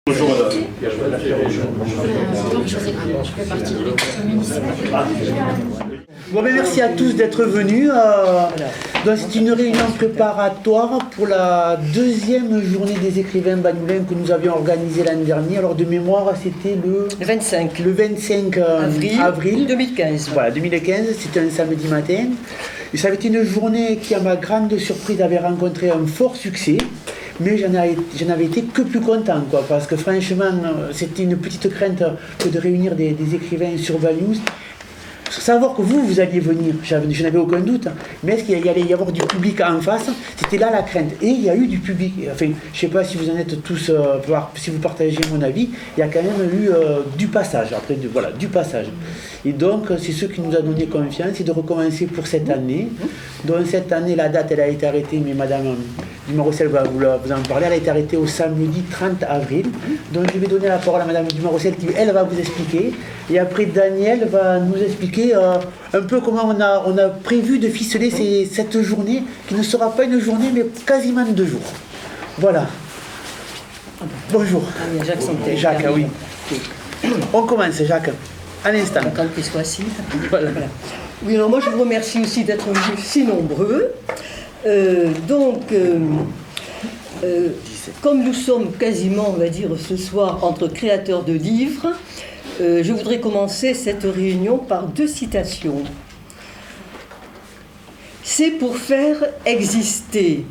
Bonjour madame. Bon, ben, merci à tous d'être venus. Donc, c'est une réunion préparatoire pour la deuxième journée des écrivains banoulins que nous avions organisée l'année dernière. Alors de mémoire, c'était le 25 avril 2015. Voilà, 2015, c'était un samedi matin. Et ça avait été une journée qui, à ma grande surprise, avait rencontré un fort succès. Mais j'en avais été que plus content, quoi, parce que franchement, c'était une petite crainte que de réunir des écrivains sur Banous. Savoir que vous alliez venir, je n'avais aucun doute, mais est-ce qu'il allait y avoir du public en face? C'était là la crainte. Et il y a eu du public. Enfin, je ne sais pas si vous en êtes tous, si vous partagez mon avis, il y a quand même eu du passage, après, voilà, du passage. Et donc, c'est ce qui nous a donné confiance, c'est de recommencer pour cette année. Donc, cette année, la date, elle a été arrêtée, mais Madame Dumas-Rossel va vous en parler, elle a été arrêtée au samedi 30 avril. Donc, je vais donner la parole à Madame Dumas-Rossel qui, elle, va vous expliquer. Et après, Daniel va nous expliquer un peu comment on a prévu de ficeler cette journée, qui ne sera pas une journée, mais quasiment 2 jours. Voilà. Bonjour. Jacques Santé. Jacques, oui. On commence, Jacques. À l'instant. Quand qu'il soit assis. Voilà. Oui, alors moi je vous remercie aussi d'être venus si nombreux. Comme nous sommes quasiment, on va dire, ce soir entre créateurs de livres, je voudrais commencer cette réunion par 2 citations. C'est pour faire exister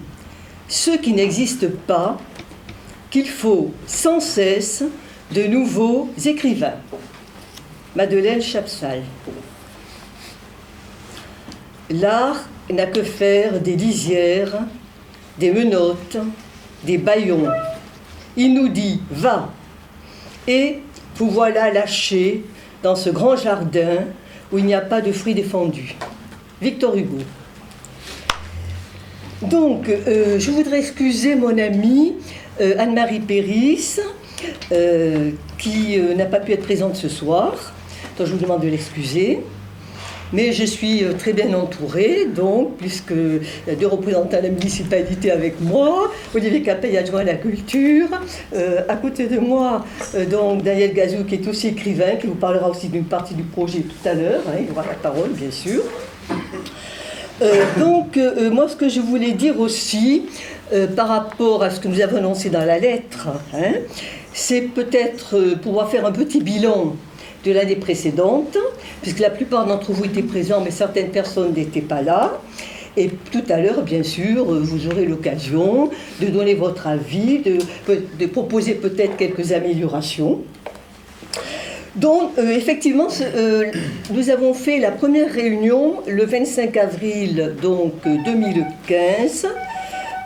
ce qui n'existe pas qu'il faut sans cesse de nouveaux écrivains. Madeleine Chapsal. L'art n'a que faire des lisières, des menottes, des bâillons. Il nous dit « va » et vous voilà lâché dans ce grand jardin où il n'y a pas de fruits défendus. Victor Hugo. Donc, je voudrais excuser mon amie Anne-Marie Péris, qui n'a pas pu être présente ce soir. Donc, je vous demande de l'excuser. Mais je suis très bien entourée, donc, puisque il y a 2 représentants de la municipalité avec moi, Olivier Capet, adjoint à la culture, à côté de moi, donc Daniel Gazou, qui est aussi écrivain, qui vous parlera aussi d'une partie du projet tout à l'heure, hein, il aura la parole, bien sûr. Moi, ce que je voulais dire aussi, par rapport à ce que nous avons annoncé dans la lettre, hein, c'est peut-être pouvoir faire un petit bilan de l'année précédente, puisque la plupart d'entre vous étaient présents, mais certaines personnes n'étaient pas là. Et tout à l'heure, bien sûr, vous aurez l'occasion de donner votre avis, de proposer peut-être quelques améliorations. Donc, effectivement, nous avons fait la première réunion le 25 avril donc, 2015.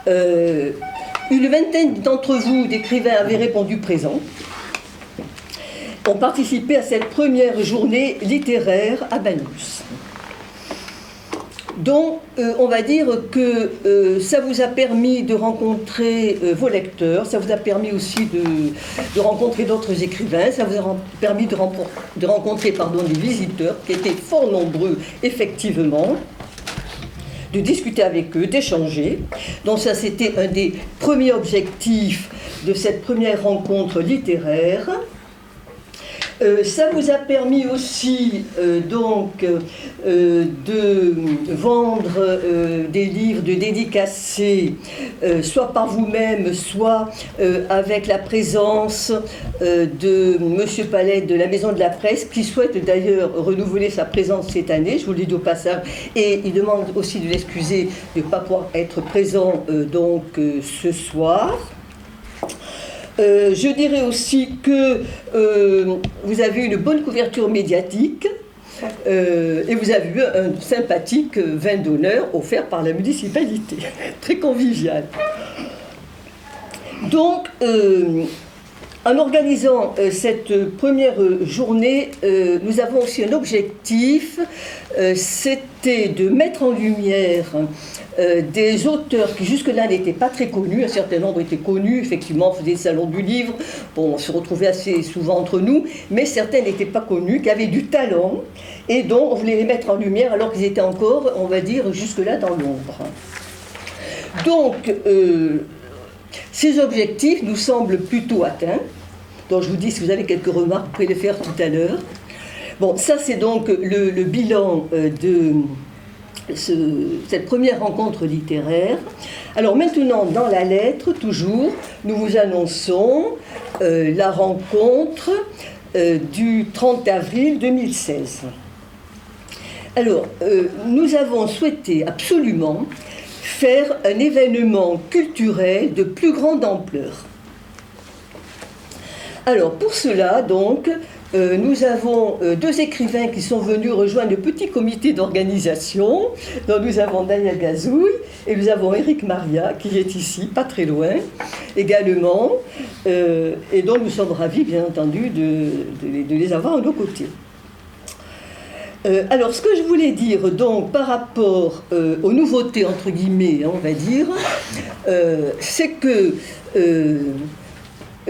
Une vingtaine d'entre vous, d'écrivains, avaient répondu présent. Ont participé à cette première journée littéraire à Banous. Donc, on va dire que ça vous a permis de rencontrer vos lecteurs, ça vous a permis aussi de rencontrer d'autres écrivains, ça vous a permis de rencontrer des visiteurs qui étaient fort nombreux, effectivement, de discuter avec eux, d'échanger. Donc ça, c'était un des premiers objectifs de cette première rencontre littéraire. Ça vous a permis aussi de vendre des livres, de dédicacer, soit par vous-même, soit avec la présence de M. Palette de la Maison de la Presse, qui souhaite d'ailleurs renouveler sa présence cette année, je vous le dis au passage, et il demande aussi de l'excuser de ne pas pouvoir être présent ce soir. Je dirais aussi que vous avez eu une bonne couverture médiatique et vous avez eu un sympathique vin d'honneur offert par la municipalité, très convivial. Donc, en organisant cette première journée, nous avons aussi un objectif, c'était de mettre en lumière des auteurs qui jusque-là n'étaient pas très connus. Un certain nombre étaient connus, effectivement, on faisait le salon du livre, on se retrouvait assez souvent entre nous, mais certains n'étaient pas connus, qui avaient du talent, et dont on voulait les mettre en lumière alors qu'ils étaient encore, on va dire, jusque-là dans l'ombre. Donc, ces objectifs nous semblent plutôt atteints. Donc je vous dis, si vous avez quelques remarques, vous pouvez les faire tout à l'heure. Bon, ça c'est donc le bilan de cette première rencontre littéraire. Alors maintenant, dans la lettre, toujours, nous vous annonçons la rencontre du 30 avril 2016. Alors, nous avons souhaité absolument faire un événement culturel de plus grande ampleur. Alors, pour cela, donc, nous avons deux écrivains qui sont venus rejoindre le petit comité d'organisation. Donc, nous avons Daniel Gazouille et nous avons Éric Maria qui est ici, pas très loin, également. Et donc, nous sommes ravis, bien entendu, de les avoir à nos côtés. Alors, ce que je voulais dire, donc, par rapport aux nouveautés, entre guillemets, on va dire, c'est que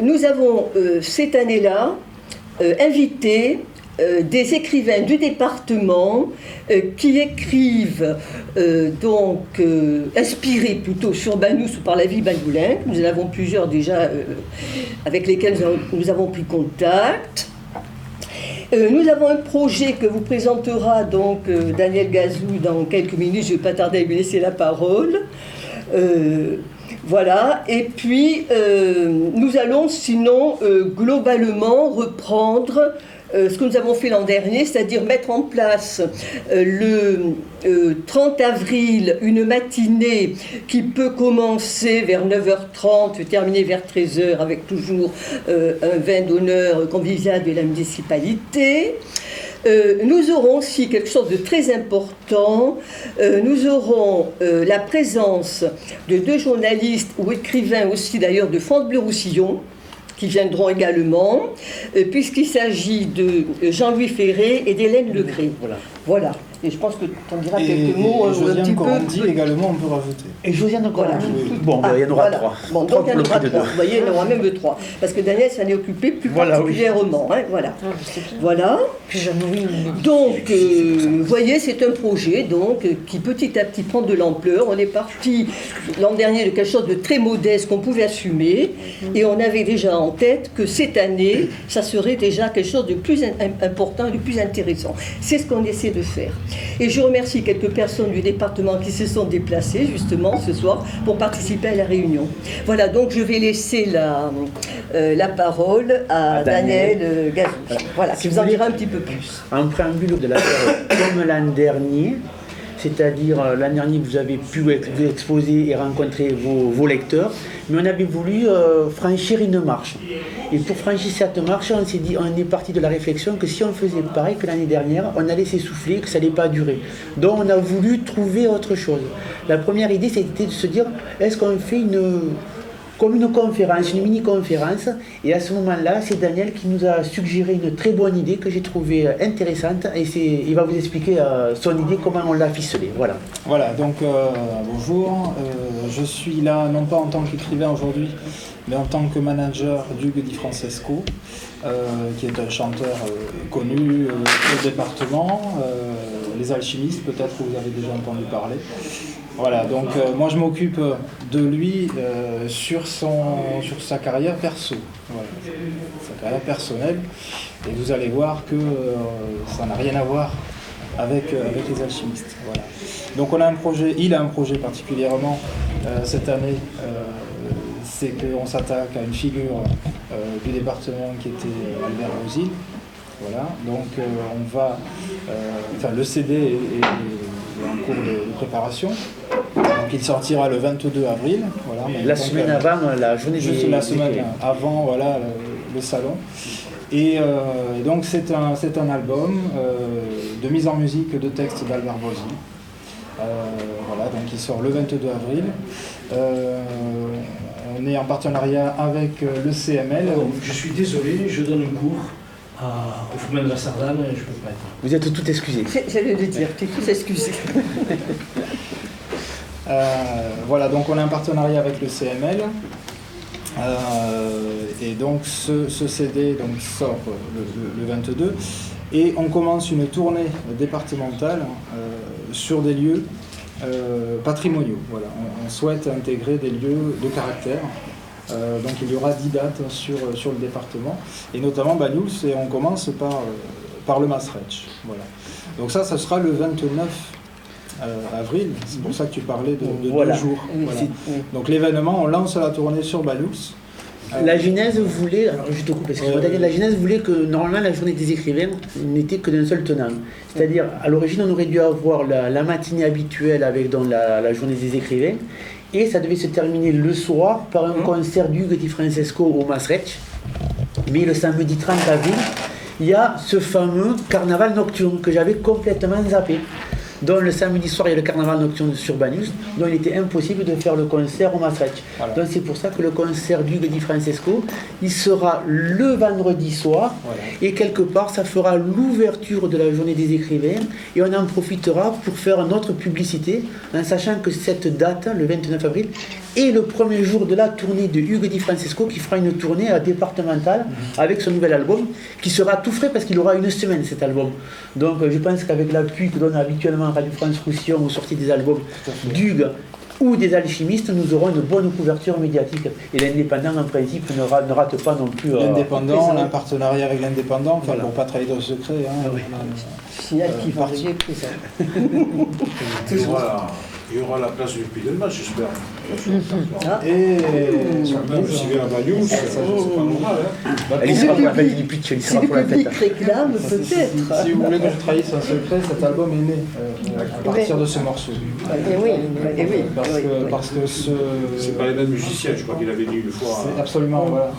nous avons, cette année-là, invité des écrivains du département qui écrivent, inspirés plutôt sur Banous ou par la vie Banoulenc. Nous en avons plusieurs déjà avec lesquels nous avons pris contact. Nous avons un projet que vous présentera donc Daniel Gazouille dans quelques minutes. Je ne vais pas tarder à lui laisser la parole. Voilà, et puis nous allons sinon globalement reprendre ce que nous avons fait l'an dernier, c'est-à-dire mettre en place le 30 avril une matinée qui peut commencer vers 9h30, terminer vers 13h avec toujours un vin d'honneur convivial de la municipalité. Nous aurons aussi quelque chose de très important. Nous aurons la présence de deux journalistes ou écrivains aussi d'ailleurs de France Bleu Roussillon qui viendront également, puisqu'il s'agit de Jean-Louis Ferré et d'Hélène Legré. Voilà. Et je pense que tu en diras quelques mots un petit peu. Corandi également, on peut rajouter. Et Josiane Corandi. Voilà. Bon, il y en aura trois. Bon, donc il y en aura trois. Vous voyez, il y en aura même trois. Parce que Daniel s'en est occupé plus particulièrement. Hein, voilà. Voilà. Donc, vous voyez, c'est un projet donc, qui petit à petit prend de l'ampleur. On est parti l'an dernier de quelque chose de très modeste qu'on pouvait assumer. Et on avait déjà en tête que cette année, ça serait déjà quelque chose de plus important, de plus intéressant. C'est ce qu'on essaie de faire. Et je remercie quelques personnes du département qui se sont déplacées justement ce soir pour participer à la réunion. Voilà, donc je vais laisser la parole à Daniel Gazouille. Voilà, qui vous en dira un petit peu plus. En préambule de la période, comme l'an dernier, c'est-à-dire l'an dernier vous avez pu vous exposer et rencontrer vos lecteurs, mais on avait voulu franchir une marche. Et pour franchir cette marche, on s'est dit, on est parti de la réflexion que si on faisait pareil que l'année dernière, on allait s'essouffler, que ça n'allait pas durer. Donc on a voulu trouver autre chose. La première idée, c'était de se dire, est-ce qu'on fait comme une conférence, une mini-conférence, et à ce moment-là, c'est Daniel qui nous a suggéré une très bonne idée que j'ai trouvée intéressante, et il va vous expliquer son idée, comment on l'a ficelée. Voilà. Voilà, donc bonjour, je suis là non pas en tant qu'écrivain aujourd'hui, mais en tant que manager d'Hugues Di Francesco, qui est un chanteur connu au département, Les Alchimistes, peut-être que vous avez déjà entendu parler. Voilà, donc moi je m'occupe de lui sur sa carrière perso, voilà, sa carrière personnelle, et vous allez voir que ça n'a rien à voir avec les alchimistes. Voilà. Donc il a un projet particulièrement cette année, c'est qu'on s'attaque à une figure du département qui était Albert Rosil. Voilà, donc on va, le CD est en cours de préparation. Donc il sortira le 22 avril. Voilà, la semaine avant la journée juste la semaine avant, voilà, le salon. Et donc c'est un album de mise en musique de textes d'Albert Rosil. Voilà, donc il sort le 22 avril. On est en partenariat avec le CML. Je suis désolé, je donne un cours au Foumel de la Sardane et je ne peux pas être. Vous êtes tout excusés. J'allais le dire, tu es tous excusés. Voilà, donc on est en partenariat avec le CML. Et donc ce CD donc, sort le 22. Et on commence une tournée départementale sur des lieux patrimoniaux. Voilà. On souhaite intégrer des lieux de caractère Donc il y aura 10 dates sur le département, et notamment Banyuls, et on commence par le Maastricht. Voilà. Donc ça sera le 29 avril, c'est pour ça que tu parlais de Voilà. 2 jours. Oui, Voilà. oui. Donc l'événement, on lance la tournée sur Banyuls. La Genèse voulait, alors je te coupe, parce que la Genèse voulait que normalement la journée des écrivains n'était que d'un seul tenant. C'est-à-dire, à l'origine, on aurait dû avoir la matinée habituelle avec donc, la journée des écrivains, et ça devait se terminer le soir par un concert d'Hugues Di Francesco au Maastricht. Mais le samedi 30 avril, il y a ce fameux carnaval nocturne que j'avais complètement zappé. Donc le samedi soir, il y a le carnaval nocturne sur Banyuls, donc il était impossible de faire le concert au Maastricht. Voilà. Donc c'est pour ça que le concert d'Hugues Di Francesco, il sera le vendredi soir, Voilà. et quelque part, ça fera l'ouverture de la journée des écrivains, et on en profitera pour faire notre publicité, en sachant que cette date, le 29 avril, est le premier jour de la tournée de Hugues Di Francesco, qui fera une tournée départementale avec son nouvel album, qui sera tout frais parce qu'il aura 1 semaine cet album. Donc je pense qu'avec l'appui que donne habituellement Radio France Roussillon aux sorties des albums d'Hugues ou des alchimistes, nous aurons une bonne couverture médiatique. Et l'indépendant, en principe, ne rate pas non plus. L'indépendant, on a un partenariat avec l'indépendant, enfin, Voilà. pour pas trahir de secret. Hein, Ah oui. Signal qui va parti. arriver présent. Il y aura la place du Puy de Dôme, j'espère. Ah. Et Si vient à Banyuls, c'est pas normal. Elle y sera pour la fête du pitch, elle y Si sera le pour la public fête. réclame, peut-être. Si vous voulez que je trahisse un secret, cet album est né à partir de ce morceau. Eh oui, eh oui. Parce que ce... C'est pas les mêmes musiciens, je crois qu'il avait dit une fois. C'est absolument, voilà.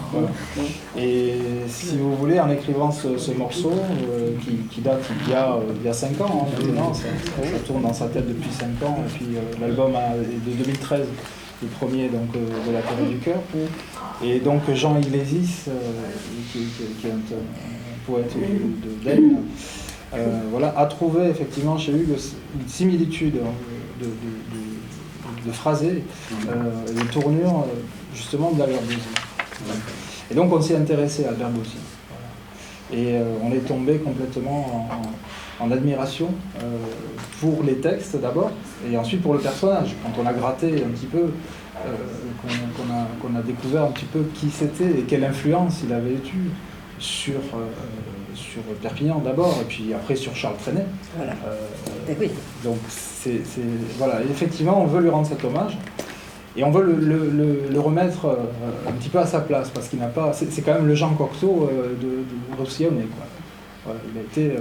Et si vous voulez, en écrivant ce morceau, qui date il y a 5 ans, hein, maintenant, ça tourne dans sa tête depuis 5 ans, et puis l'album est de 2013, le premier donc, de la Terre du Cœur. Et donc Jean Iglesias, qui est un poète d'Aisne, voilà, a trouvé effectivement chez Hugues une similitude de phrasé, de tournure justement d'Albert Bosy. Et donc on s'est intéressé à Albert Bosy. Voilà. Et on est tombé complètement en admiration pour les textes d'abord, et ensuite pour le personnage. Quand on a gratté un petit peu, qu'on a découvert un petit peu qui c'était et quelle influence il avait eu sur Perpignan d'abord, et puis après sur Charles Trenet. Voilà. Oui. Donc voilà, et effectivement on veut lui rendre cet hommage, et on veut le remettre un petit peu à sa place, parce qu'il n'a pas... C'est quand même le Jean Cocteau de Roussillonnais, quoi. Voilà, il a été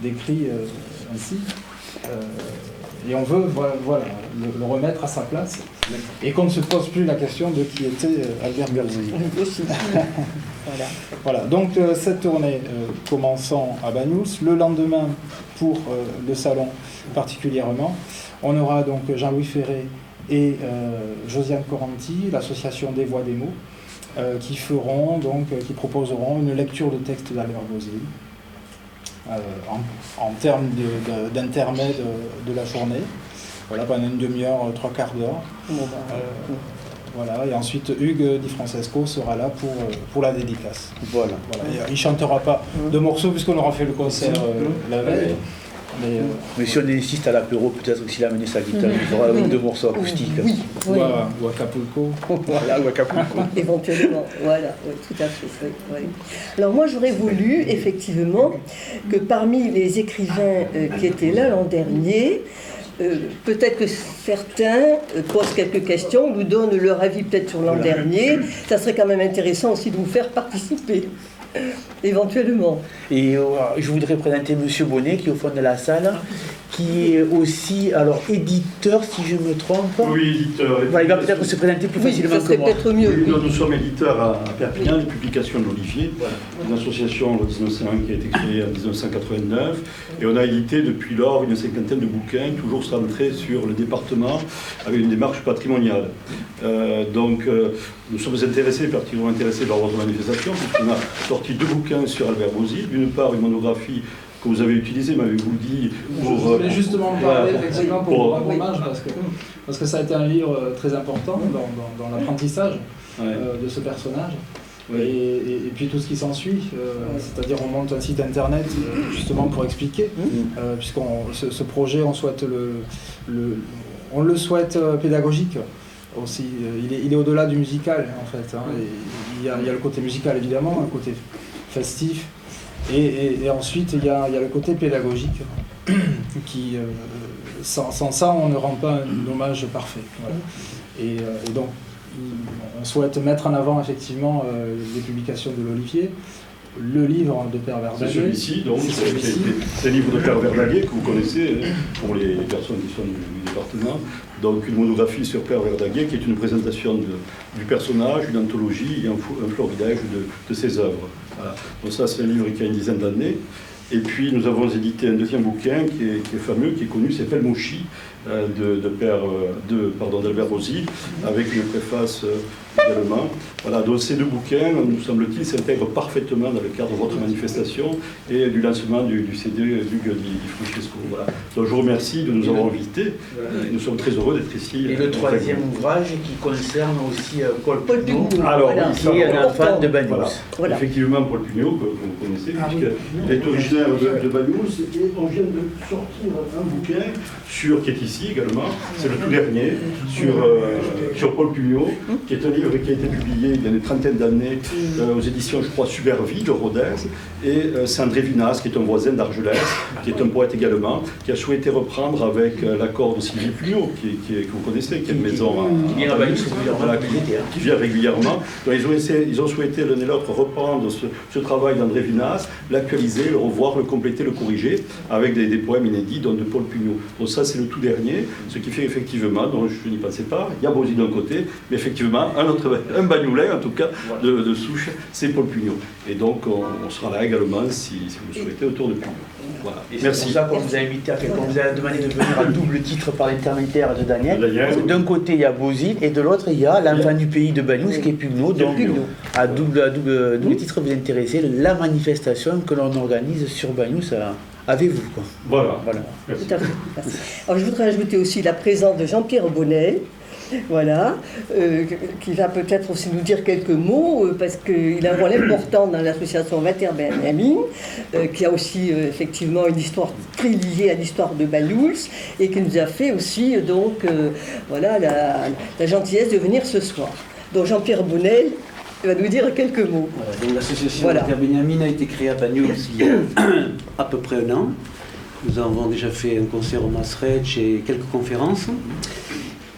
décrit ainsi, et on veut voilà, le remettre à sa place, et qu'on ne se pose plus la question de qui était Albert Bosy. Aussi. Voilà. Voilà, donc cette tournée commençant à Banyuls, le lendemain pour le salon particulièrement, on aura donc Jean-Louis Ferré et Josiane Coranti, l'association des voix des mots, qui proposeront une lecture de texte d'Albert Bosy en termes d'intermède de la journée, voilà, pendant une demi-heure, 3/4 d'heure. Voilà, et ensuite Hugues Di Francesco sera là pour la dédicace. Voilà. Voilà. Il ne chantera pas de morceaux puisqu'on aura fait le concert la veille. Mais si on insiste à l'apéro, peut-être que s'il a amené sa guitare, il fera 2 morceaux acoustiques. Oui, Ou oui. à Acapulco. Voilà, ou à Acapulco. Éventuellement, voilà, oui, tout à fait. Oui. Alors moi j'aurais voulu effectivement que parmi les écrivains qui étaient là l'an dernier, peut-être que certains posent quelques questions, nous donnent leur avis peut-être sur l'an dernier, ça serait quand même intéressant aussi de vous faire participer. Éventuellement. Et je voudrais présenter M. Bonnet qui est au fond de la salle, qui est aussi éditeur, si je me trompe. Oui, éditeur. Voilà, il va peut-être se présenter plus Oui, facilement ça serait que moi. peut-être mieux. Oui, Oui. nous sommes éditeurs à Perpignan, les publications de l'Olivier, une association en 1905 qui a été créée en 1989, et on a édité depuis lors une 50aine de bouquins, toujours centrés sur le département, avec une démarche patrimoniale. Nous sommes particulièrement intéressés par votre manifestation, puisqu'on a sorti 2 bouquins sur Albert Bosy, d'une part une monographie que vous avez utilisée, m'avez-vous dit, Je voulais justement parler effectivement pour pour- rendre hommage, parce que ça a été un livre très important dans l'apprentissage de ce personnage. Oui. Et puis tout ce qui s'ensuit, c'est-à-dire on monte un site internet justement pour expliquer, puisqu'on ce projet on souhaite on le souhaite pédagogique, aussi, il est au-delà du musical en fait. Hein, et il y a le côté musical évidemment, un côté festif, et ensuite il y a le côté pédagogique qui, sans ça, on ne rend pas un hommage parfait. Voilà. Et donc, on souhaite mettre en avant effectivement les publications de l'Olivier. Le livre de Père Verdaguer. C'est celui-ci, donc, c'est le livre de Père Verdaguer que vous connaissez, pour les personnes qui sont du département. Donc, une monographie sur Père Verdaguer, qui est une présentation du personnage, une anthologie et un florilège de ses œuvres. Voilà. Donc ça, c'est un livre qui a une dizaine d'années. Et puis, nous avons édité un deuxième bouquin qui est fameux, qui est connu, c'est Pelmouchi, d'Albert Rosy, avec une préface également. Voilà, donc ces deux bouquins, nous semble-t-il, s'intègrent parfaitement dans le cadre de votre manifestation et du lancement du CD Hugues Di Francesco. Voilà. Donc je vous remercie de nous avoir invités. Nous sommes très heureux d'être ici. Et le troisième ouvrage qui concerne aussi Paul Pugnot, alors, voilà. qui est un fan de Banyuls. Voilà. Effectivement, Paul Pugnot, que vous connaissez, puisqu'il est originaire de Banyuls, et on vient de sortir un bouquin qui est ici également, c'est le tout dernier, sur Paul Pugnot, qui est un livre qui a été publié il y a une trentaine d'années aux éditions, je crois, Subervie de Rodez, et c'est André Vinas, qui est un voisin d'Argelès, qui est un poète également, qui a souhaité reprendre avec l'accord de Sylvie Pugnot, que vous connaissez, qui est une maison qui vient régulièrement. Donc, ils ont souhaité l'un et l'autre reprendre ce travail d'André Vinas, l'actualiser, le revoir, le compléter, le corriger, avec des poèmes inédits, dont de Paul Pugnot. Donc ça, c'est le tout dernier, ce qui fait effectivement, dont je n'y pensais pas, il y a Bosy d'un côté, mais effectivement, un Bagnoulin, en tout cas, de souche, c'est Paul Pugnot. Et donc, on sera là également, si vous le souhaitez, autour de Pugnot. Voilà. Merci. C'est pour ça qu'on vous a invité, qu'on vous a demandé de venir à double titre par l'intermédiaire de Daniel. D'un côté, il y a Bosy, et de l'autre, il y a l'enfant du pays de Banyuls, qui est Pugnot. Donc, à double titre, vous intéressez la manifestation que l'on organise sur Banyuls avec vous. Quoi. Voilà. Merci. Tout à fait. Merci. Alors, je voudrais ajouter aussi la présence de Jean-Pierre Bonnet, voilà, qui va peut-être aussi nous dire quelques mots, parce qu'il a un rôle important dans l'association Walter Benjamin, qui a aussi effectivement une histoire très liée à l'histoire de Banyuls, et qui nous a fait aussi voilà, la gentillesse de venir ce soir. Donc Jean-Pierre Bonnet va nous dire quelques mots. Voilà, donc l'association Walter Benjamin a été créée à Banyuls il y a à peu près un an. Nous avons déjà fait un concert au Masretch et quelques conférences.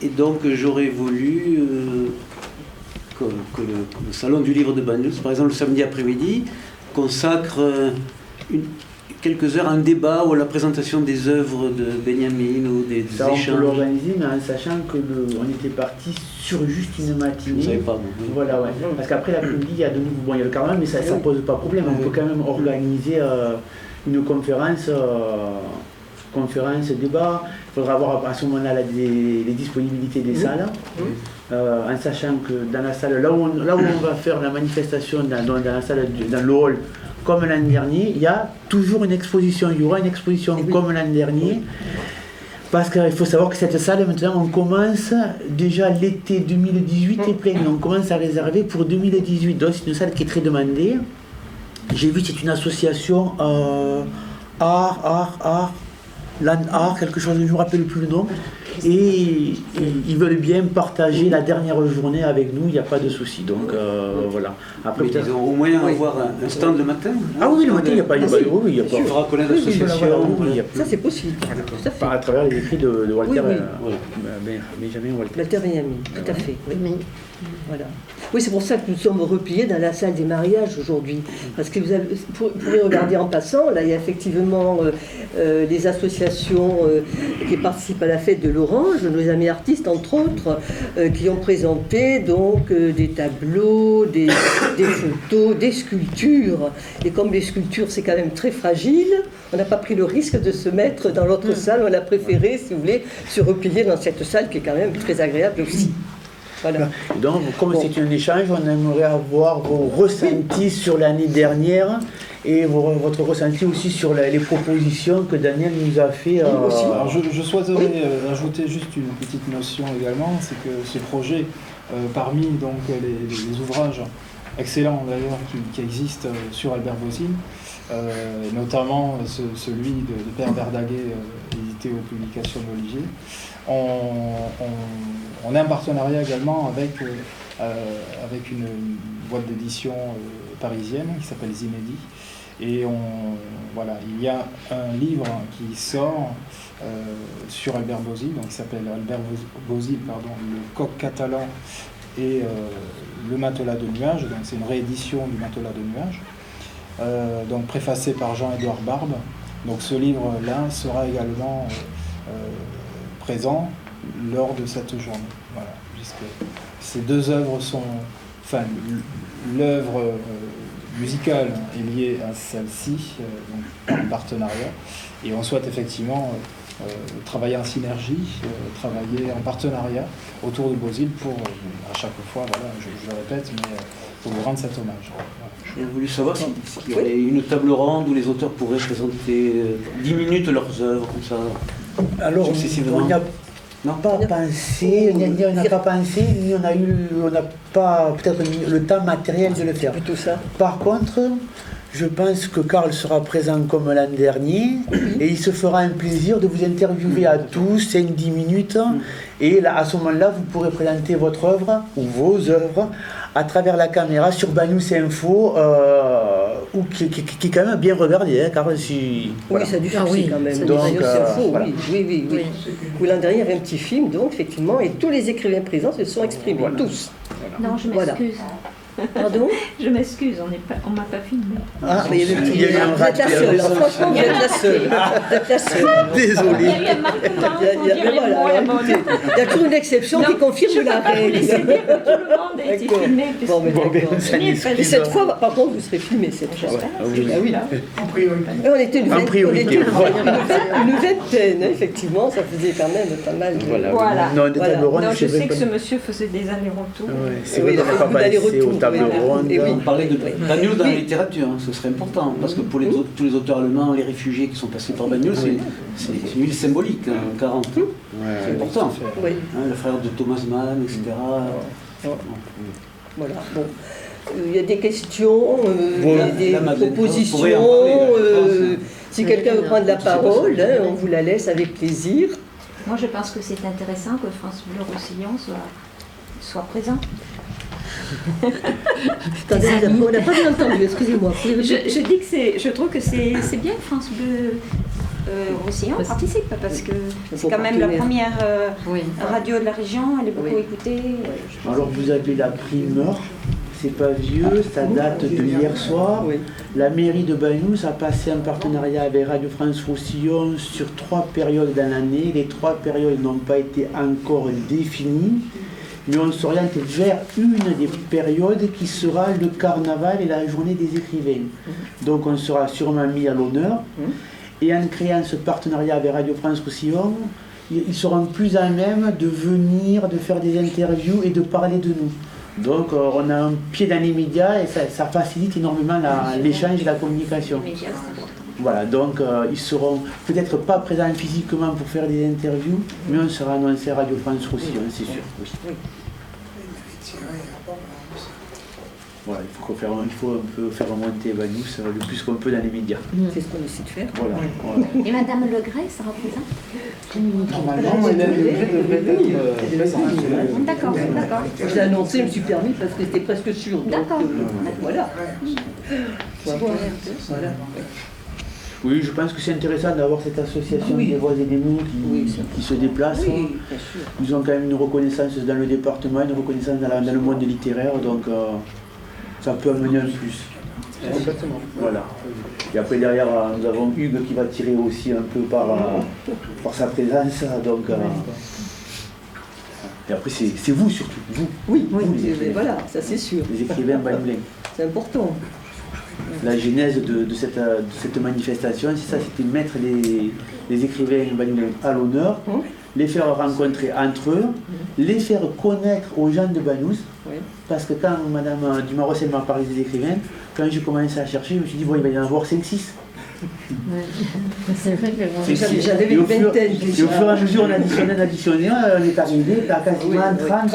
Et donc j'aurais voulu que le salon du livre de Banyuls, par exemple le samedi après-midi, consacre quelques heures à un débat ou à la présentation des œuvres de Benjamin ou des ça, échanges. On peut l'organiser, mais en sachant qu'on était parti sur juste une matinée. Je ne savais pas. Oui. Voilà, ouais. Parce qu'après l'après-midi, il y a de nouveau, bon, il y a le carnaval, mais ça ne pose pas de problème. On peut quand même organiser une conférence débat. Il faudra voir à ce moment-là les disponibilités des salles, en sachant que dans la salle, là où on va faire la manifestation, dans la salle, dans le hall, comme l'an dernier, il y a toujours une exposition. Il y aura une exposition comme l'an dernier. Parce qu'il faut savoir que cette salle, maintenant, on commence déjà l'été 2018 est plein. On commence à réserver pour 2018. Donc c'est une salle qui est très demandée. J'ai vu que c'est une association Land Art, quelque chose, je ne me rappelle plus le nom, et ils veulent bien partager la dernière journée avec nous, il n'y a pas de souci. Donc voilà. Après, ils ont au moins avoir un stand le matin. Ah oui, le matin, il n'y a pas. Il faudra connaître l'association. Ça, c'est possible. À travers les écrits de Walter Benjamin Walter. Walter Benjamin, tout à fait. Oui. Voilà. Oui, c'est pour ça que nous sommes repliés dans la salle des mariages aujourd'hui. Parce que vous pouvez regarder en passant, là il y a effectivement les associations qui participent à la fête de l'Orange, nos amis artistes entre autres, qui ont présenté donc des tableaux, des photos, des sculptures. Et comme les sculptures c'est quand même très fragile, on n'a pas pris le risque de se mettre dans l'autre salle, on a préféré, si vous voulez, se replier dans cette salle qui est quand même très agréable aussi. Voilà. Donc, comme c'est un échange, on aimerait avoir vos ressentis sur l'année dernière et votre ressenti aussi sur les propositions que Daniel nous a fait. Alors, je souhaiterais ajouter juste une petite notion également, c'est que ce projet, parmi donc, les ouvrages excellents d'ailleurs qui existent sur Albert Bosy, notamment celui de Père Verdaguer, édité édité aux publications d'Olivier. On est en partenariat également avec une boîte d'édition parisienne qui s'appelle Zinédi. Et il y a un livre qui sort sur Albert Bozil, donc qui s'appelle Albert Bozil, le coq catalan et le matelas de nuages. Donc c'est une réédition du matelas de nuages, donc préfacé par Jean-Édouard Barbe. Donc ce livre-là sera également présent lors de cette journée. Voilà, puisque ces deux œuvres l'œuvre musicale est liée à celle-ci, donc en partenariat, et on souhaite effectivement travailler en synergie, travailler en partenariat autour de Bozil pour, à chaque fois, je le répète, mais pour lui rendre cet hommage. Voilà. J'ai voulu savoir s'il y aurait une table ronde où les auteurs pourraient présenter 10 minutes leurs œuvres, comme ça. Alors, on n'y a pas pensé, on n'a pas pensé, ni on n'a pas peut-être le temps matériel de le faire. Plutôt ça. Par contre, je pense que Karl sera présent comme l'an dernier et il se fera un plaisir de vous interviewer à tous 5-10 minutes et là, à ce moment-là vous pourrez présenter votre œuvre ou vos œuvres à travers la caméra sur Banous Info qui est quand même bien regardé, Karl. Voilà. Oui, ça a du succès quand même. Donc, voilà. Oui. Où l'an dernier il y avait un petit film, donc effectivement, et tous les écrivains présents se sont exprimés, tous. Non, je m'excuse. Pardon? Je m'excuse, on m'a pas filmé. Ah, mais il y a eu un raté. Franchement, vous êtes la seule. Désolé. Il y a eu un manquement, il y a toujours une exception qui confirme la règle. Je voulais dire que tout le monde a été filmé. Et cette fois, par contre, vous serez filmé cette fois. Oui. En priorité. On était une vingtaine, effectivement, ça faisait quand même pas mal. Voilà. Non, je sais que ce monsieur faisait des allers-retours. C'est vrai qu'on n'a pas passé au table ronde. On parlait de Banous dans la littérature, ce serait important, parce que pour tous les auteurs allemands, les réfugiés qui sont passés par Banous, c'est une ville symbolique, 40. C'est important. Le frère de Thomas Mann, etc. Voilà, bon. Il y a des questions, il y a des propositions. Si quelqu'un veut prendre la parole, on vous la laisse avec plaisir. Moi, je pense que c'est intéressant que France Bleu Roussillon soit présent. Attendez, on n'a pas bien entendu, excusez-moi. Je trouve que c'est bien que France Bleu Roussillon participe, parce que c'est quand même la première radio de la région, elle est beaucoup écoutée. Alors vous avez la primeur, c'est pas vieux, ça date de hier soir. La mairie de Banous a passé un partenariat avec Radio France Roussillon sur 3 périodes dans l'année. Les 3 périodes n'ont pas été encore définies, mais on s'oriente vers une des périodes qui sera le carnaval et la journée des écrivains. Donc on sera sûrement mis à l'honneur. Et en créant ce partenariat avec Radio France Roussillon, ils seront plus à même de venir, de faire des interviews et de parler de nous. Donc on a un pied dans les médias et ça facilite énormément l'échange et la communication. Voilà, donc ils seront peut-être pas présents physiquement pour faire des interviews, mais on sera annoncé à Radio France Roussillon, c'est sûr. Oui. Voilà, il faut un peu faire remonter Banous le plus qu'on peut dans les médias. C'est ce qu'on essaie de faire. Voilà. Et Madame Legray sera présente? Normalement, elle est présente. D'accord. Je l'ai annoncé, je me suis permis parce que c'était presque sûr. D'accord. Voilà. Oui, je pense que c'est intéressant d'avoir cette association des voix et des mots qui se déplacent. Oui, bien sûr. Ils ont quand même une reconnaissance dans le département, une reconnaissance dans le monde littéraire, donc ça peut amener un plus. Exactement. Voilà. Et après derrière, nous avons Hugues qui va tirer aussi un peu par sa présence. Donc, et après, c'est vous surtout, vous. Oui, vous, voilà, ça c'est sûr. Les écrivains banoulins. C'est important. La genèse de cette manifestation, c'est ça, c'était mettre les écrivains banoulins à l'honneur, les faire rencontrer entre eux, les faire connaître aux gens de Banous. Parce que quand Madame Dumaros m'a parlé des écrivains, quand j'ai commencé à chercher, je me suis dit, bon, il va y en avoir 5-6. C'est vrai que j'avais une vingtaine. Et au fur et à mesure, on additionné, on est arrivé à quasiment 30.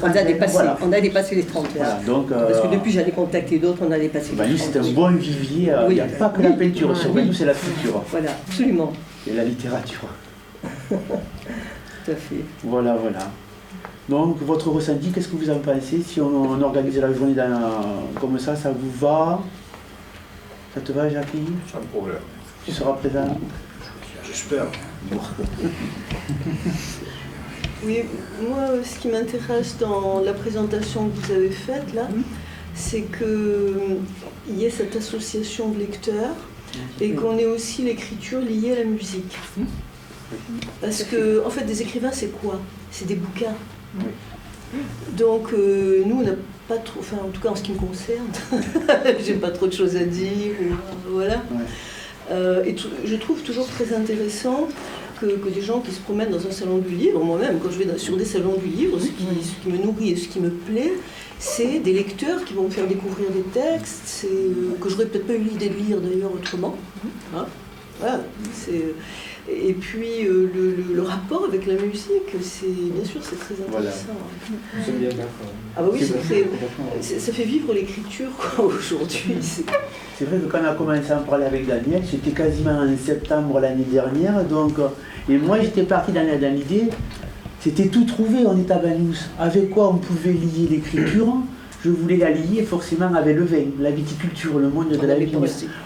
On a dépassé les 30. Voilà, donc, parce que depuis j'allais contacter d'autres, on a dépassé les 30. Banous, c'est un bon vivier. Il n'y a pas que la peinture, sur Banous, c'est la culture. Voilà, absolument. Et la littérature. Tout à fait. Voilà. Donc, votre ressenti, qu'est-ce que vous en pensez? Si on organise la journée comme ça vous va? Ça te va, Jackie? Sans problème. Tu seras présent? J'espère. Oui, moi, ce qui m'intéresse dans la présentation que vous avez faite, là, c'est qu'il y ait cette association de lecteurs et qu'on ait aussi l'écriture liée à la musique. Parce que, en fait, des écrivains, c'est quoi? C'est des bouquins. Donc, nous, on n'a pas trop, enfin, en tout cas en ce qui me concerne, j'ai pas trop de choses à dire, voilà. Et je trouve toujours très intéressant que des gens qui se promènent dans un salon du livre, moi-même, quand je vais sur des salons du livre, ce qui me nourrit et ce qui me plaît, c'est des lecteurs qui vont me faire découvrir des textes que j'aurais peut-être pas eu l'idée de lire d'ailleurs autrement. Hein, voilà, et puis le rapport avec la musique, bien sûr, c'est très intéressant. Nous sommes bien d'accord. Ah bah oui, ça fait vivre l'écriture aujourd'hui. C'est vrai que quand on a commencé à en parler avec Daniel, c'était quasiment en septembre l'année dernière, donc, et moi j'étais parti dans l'idée, c'était tout trouvé, on est à Banyuls. Avec quoi on pouvait lier l'écriture? Je voulais la lier forcément avec le vin, la viticulture, le monde de la vigne.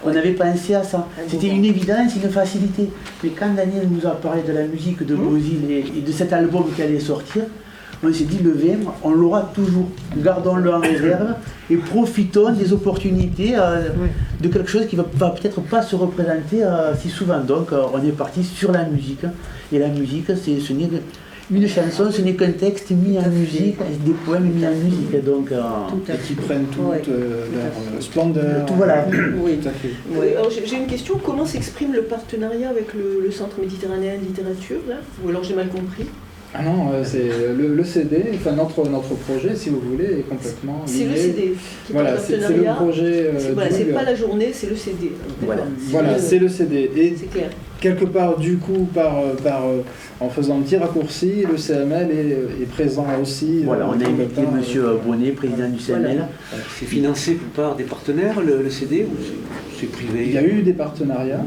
On avait pensé à ça. C'était une évidence, une facilité. Mais quand Daniel nous a parlé de la musique de Bozil et de cet album qui allait sortir, on s'est dit, le vin, on l'aura toujours. Gardons-le en réserve et profitons des opportunités de quelque chose qui ne va peut-être pas se représenter si souvent. Donc, on est parti sur la musique. Et la musique, ce n'est une chanson, ce n'est qu'un texte mis en musique, des poèmes mis en musique. Donc, et qui prennent toute leur splendeur. Tout, voilà. Oui, tout à fait. Oui. Alors, j'ai une question. Comment s'exprime le partenariat avec le Centre méditerranéen de littérature, là? Ou alors j'ai mal compris? Ah non, c'est le CD, enfin notre projet, si vous voulez, est complètement lié. C'est le CD qui voilà, c'est le projet. C'est pas la journée, c'est le CD. Voilà, c'est le CD. Et c'est clair. Quelque part, du coup, en faisant un petit raccourci, le CML est présent aussi. Voilà, on a invité M. Bonnet, président du CML. Voilà. C'est financé par des partenaires, le CD, ou c'est privé? Il y a eu des partenariats.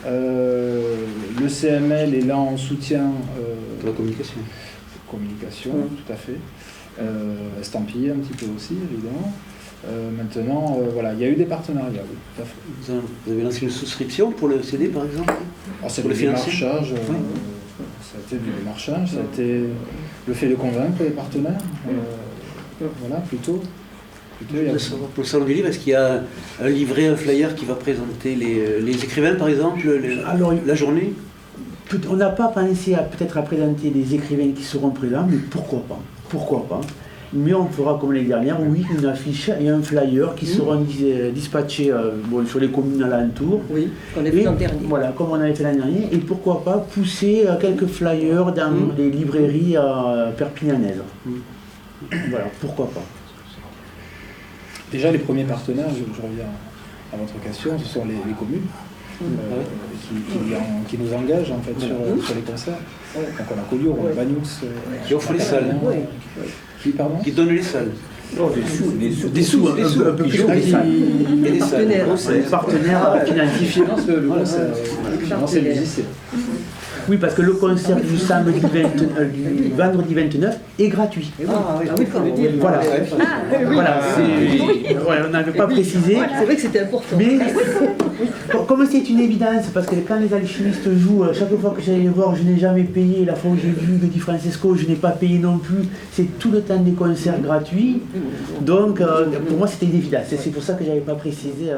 Le CML est là en soutien de la communication. Tout à fait. Estampillé un petit peu aussi, évidemment. Maintenant, voilà, il y a eu des partenariats, oui, tout à fait. Vous avez lancé une souscription pour le CD, par exemple? C'est le démarchage. Ça a été du démarchage, ça a été le fait de convaincre les partenaires. Voilà, plutôt. Pour le salon du livre, est-ce qu'il y a un livret, un flyer qui va présenter les écrivains, par exemple, la journée? On n'a pas pensé peut-être à présenter les écrivains qui seront présents, mais pourquoi pas? Mais on fera comme l'année dernière, oui, une affiche et un flyer qui seront dispatchés sur les communes alentours. Oui, comme on avait fait l'an dernier. Voilà, comme on avait fait l'an dernier. Et pourquoi pas pousser quelques flyers dans les librairies perpignanaises. Voilà, pourquoi pas. Déjà, les premiers partenaires, je reviens à votre question, ce sont les communes qui nous engagent en fait sur les concerts. Donc on a Collioure, on a Banyuls, qui offre les salles. Qui donne les salles. Non, des sous, un peu plus des salles. Et des partenaires. Partenaires qui financent le concert, financent les musiciens. Oui, parce que le concert du vendredi 29 est gratuit. Ah oui, il faut le dire. Voilà. On n'avait pas précisé. C'est vrai que c'était important. Mais comme c'est une évidence, parce que quand les alchimistes jouent, chaque fois que j'allais les voir, je n'ai jamais payé. La fois où j'ai vu Di Francesco, je n'ai pas payé non plus. C'est tout le temps des concerts gratuits. Donc, pour moi, c'était une évidence. C'est pour ça que je n'avais pas précisé.